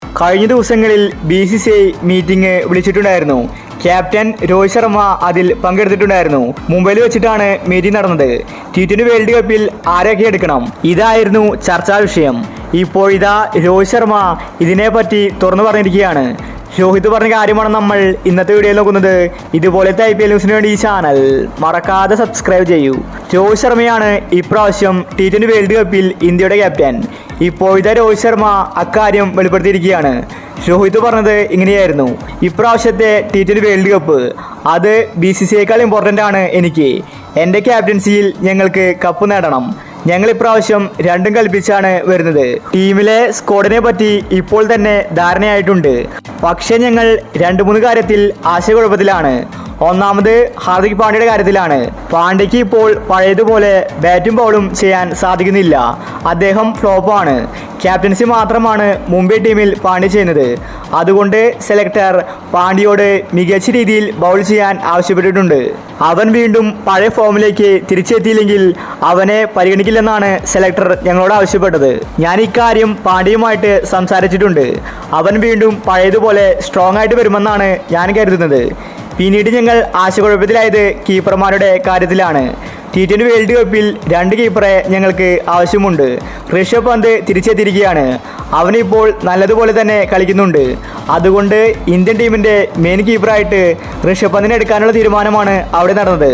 കഴിഞ്ഞ ദിവസങ്ങളിൽ BCCI meeting വിളിച്ചിട്ടുണ്ടായിരുന്നു. ക്യാപ്റ്റൻ രോഹിത് ശർമ്മ അതിൽ പങ്കെടുത്തിട്ടുണ്ടായിരുന്നു. മുംബൈയിൽ വെച്ചിട്ടാണ് മീറ്റിംഗ് നടന്നത്. T20 വേൾഡ് കപ്പിൽ ആരൊക്കെ എടുക്കണം, ഇതായിരുന്നു ചർച്ചാ വിഷയം. ഇപ്പോഴിതാ രോഹിത് ശർമ്മ ഇതിനെപ്പറ്റി തുറന്നു പറഞ്ഞിരിക്കുകയാണ്. രോഹിത് പറഞ്ഞ കാര്യമാണ് നമ്മൾ ഇന്നത്തെ വീഡിയോയിൽ നോക്കുന്നത്. ഇതുപോലത്തെ IPL ന്യൂസിന് വേണ്ടി ഈ ചാനൽ മറക്കാതെ സബ്സ്ക്രൈബ് ചെയ്യൂ. രോഹിത് ശർമ്മയാണ് ഇപ്രാവശ്യം T20 വേൾഡ് കപ്പിൽ ഇന്ത്യയുടെ ക്യാപ്റ്റൻ. ഇപ്പോഴത്തെ രോഹിത് ശർമ്മ അക്കാര്യം വെളിപ്പെടുത്തിയിരിക്കുകയാണ്. രോഹിത് പറഞ്ഞത് ഇങ്ങനെയായിരുന്നു: ഇപ്രാവശ്യത്തെ T20 വേൾഡ് കപ്പ് അത് BCCIയേക്കാൾ ഇമ്പോർട്ടൻ്റ് ആണ് എനിക്ക്. എൻ്റെ ക്യാപ്റ്റൻസിയിൽ ഞങ്ങൾക്ക് കപ്പ് നേടണം. ഞങ്ങൾ ഇപ്രാവശ്യം രണ്ടും കൽപ്പിച്ചാണ് വരുന്നത്. ടീമിലെ സ്ക്വാഡിനെ പറ്റി ഇപ്പോൾ തന്നെ ധാരണയായിട്ടുണ്ട്. പക്ഷേ ഞങ്ങൾ 2-3 കാര്യത്തിൽ ആശയക്കുഴപ്പത്തിലാണ്. ഒന്നാമത് ഹാർദിക് പാണ്ഡ്യയുടെ കാര്യത്തിലാണ്. പാണ്ഡ്യയ്ക്ക് ഇപ്പോൾ പഴയതുപോലെ ബാറ്റും ബൗളും ചെയ്യാൻ സാധിക്കുന്നില്ല. അദ്ദേഹം ഫ്ലോപ്പാണ്. ക്യാപ്റ്റൻസി മാത്രമാണ് മുംബൈ ടീമിൽ പാണ്ഡ്യ ചെയ്യുന്നത്. അതുകൊണ്ട് സെലക്ടർ പാണ്ഡ്യയോട് മികച്ച രീതിയിൽ ബൗൾ ചെയ്യാൻ ആവശ്യപ്പെട്ടിട്ടുണ്ട്. അവൻ വീണ്ടും പഴയ ഫോമിലേക്ക് തിരിച്ചെത്തിയില്ലെങ്കിൽ അവനെ പരിഗണിക്കില്ലെന്നാണ് സെലക്ടർ ഞങ്ങളോട് ആവശ്യപ്പെട്ടത്. ഞാൻ ഇക്കാര്യം പാണ്ഡ്യയുമായിട്ട് സംസാരിച്ചിട്ടുണ്ട്. അവൻ വീണ്ടും പഴയതുപോലെ സ്ട്രോങ് ആയിട്ട് വരുമെന്നാണ് ഞാൻ കരുതുന്നത്. പിന്നീട് ഞങ്ങൾ ആശയക്കുഴപ്പത്തിലായത് കീപ്പർമാരുടെ കാര്യത്തിലാണ്. T20 വേൾഡ് കപ്പിൽ 2 കീപ്പറെ ഞങ്ങൾക്ക് ആവശ്യമുണ്ട്. ഋഷഭ് പന്ത് തിരിച്ചെത്തിയിരിക്കുകയാണ്. അവനിപ്പോൾ നല്ലതുപോലെ തന്നെ കളിക്കുന്നുണ്ട്. അതുകൊണ്ട് ഇന്ത്യൻ ടീമിൻ്റെ മെയിൻ കീപ്പറായിട്ട് ഋഷഭ് പന്തിനെ എടുക്കാനുള്ള തീരുമാനമാണ് അവിടെ നടന്നത്.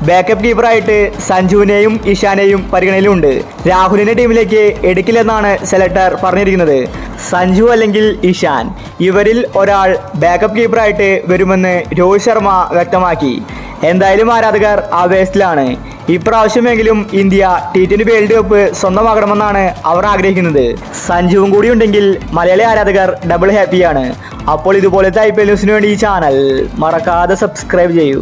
ബാക്കപ്പ് കീപ്പറായിട്ട് സഞ്ജുവിനെയും ഇഷാനെയും പരിഗണനയിലുണ്ട്. രാഹുലിനെ ടീമിലേക്ക് എടുക്കില്ലെന്നാണ് സെലക്ടർ പറഞ്ഞിരിക്കുന്നത്. സഞ്ജു അല്ലെങ്കിൽ ഇഷാൻ, ഇവരിൽ ഒരാൾ ബാക്കപ്പ് കീപ്പറായിട്ട് വരുമെന്ന് രോഹിത് ശർമ്മ വ്യക്തമാക്കി. എന്തായാലും ആരാധകർ ആവേശത്തിലാണ്. ഇപ്രാവശ്യമെങ്കിലും ഇന്ത്യ T20 വേൾഡ് കപ്പ് സ്വന്തമാക്കണമെന്നാണ് അവർ ആഗ്രഹിക്കുന്നത്. സഞ്ജുവും കൂടി ഉണ്ടെങ്കിൽ മലയാളി ആരാധകർ ഡബിൾ ഹാപ്പിയാണ്. അപ്പോൾ ഇതുപോലത്തെ IPL ന്യൂസിന് വേണ്ടി ഈ ചാനൽ മറക്കാതെ സബ്സ്ക്രൈബ് ചെയ്യൂ.